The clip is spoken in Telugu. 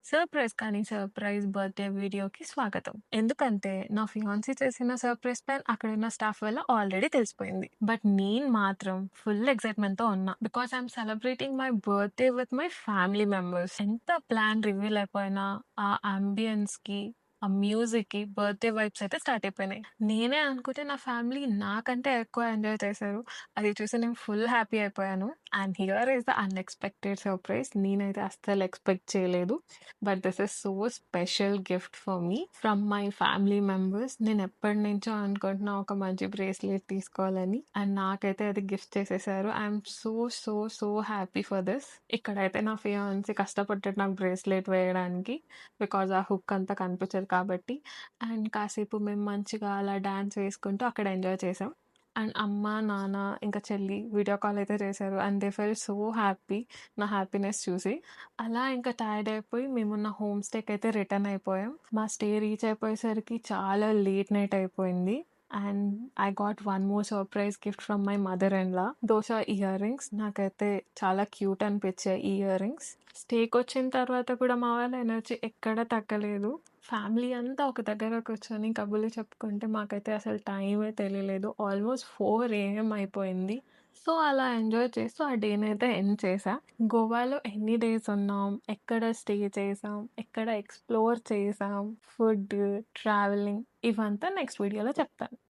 సర్ప్రైజ్ కానీ సర్ప్రైజ్ బర్త్‌డే వీడియోకి స్వాగతం. ఎందుకంటే నా ఫియాన్సీ చేసిన సర్ప్రైజ్ ప్లాన్ అక్కడున్న స్టాఫ్ వల్ల ఆల్రెడీ తెలిసిపోయింది. బట్ నేను మాత్రం ఫుల్ ఎక్సైట్‌మెంట్‌తో ఉన్నా. Because I'm celebrating my birthday with my family members. ఎంత ప్లాన్ రివీల్ అయిపోయినా ఆ యాంబియన్స్‌కి, ఆ మ్యూజిక్‌కి బర్త్‌డే వైబ్స్ అయితే స్టార్ట్ అయిపోయినాయి. నేనే అనుకుంటే నా ఫ్యామిలీ నాకంటే ఎక్కువ ఎంజాయ్ చేశారు. అది చూసి నేను ఫుల్ హ్యాపీ అయిపోయాను. And here is the unexpected surprise. నేనైతే అస్సలు ఎక్స్‌పెక్ట్ చేయలేదు. But this is so special gift for me from my family members. నేను ఎప్పటినుంచో అనుకుంటున్నా ఒక మంచి బ్రేస్లెట్ తీసుకోవాలని. అండ్ నాకైతే అది గిఫ్ట్ చేసేసారు. I'm so happy for this. ఇక్కడైతే నా ఫియాన్సీ కష్టపడ్డాడు నాకు బ్రేస్లెట్ వేయడానికి. బికాజ్ ఆ హుక్ అంతా కనిపించదు కాబట్టి. అండ్ కాసేపు మేము మంచిగా అలా డాన్స్ వేసుకుంటూ అక్కడ ఎంజాయ్ చేసాం. అండ్ అమ్మ, నాన్న, ఇంకా చెల్లి వీడియో కాల్ అయితే చేశారు. And they felt so happy నా హ్యాపీనెస్ చూసి. అలా ఇంకా టైర్డ్ అయిపోయి మేమున్న హోమ్ స్టేకయితే రిటర్న్ అయిపోయాం. మా స్టే రీచ్ అయిపోయేసరికి చాలా లేట్ నైట్ అయిపోయింది. And I got one more surprise gift from my mother in law. Those are earrings. నాకైతే చాలా క్యూట్ అనిపించాయి ఈ ఇయర్ రింగ్స్. స్టేకొచ్చిన తర్వాత కూడా మా వాళ్ళ ఎనర్జీ ఎక్కడా తగ్గలేదు. ఫ్యామిలీ అంతా ఒక దగ్గర కూర్చొని కబుర్లు చెప్పుకుంటే మాకైతే అసలు టైమే తెలియలేదు. ఆల్మోస్ట్ 4 AM అయిపోయింది. సో, అలా ఎంజాయ్ చేస్తూ ఆ డేనైతే ఎండ్ చేశా. గోవాలో ఎన్ని డేస్ ఉన్నాం, ఎక్కడ స్టే చేసాం, ఎక్కడ ఎక్స్‌ప్లోర్ చేసాం, ఫుడ్, ట్రావెలింగ్ ఇవంతా నెక్స్ట్ వీడియోలో చెప్తాను.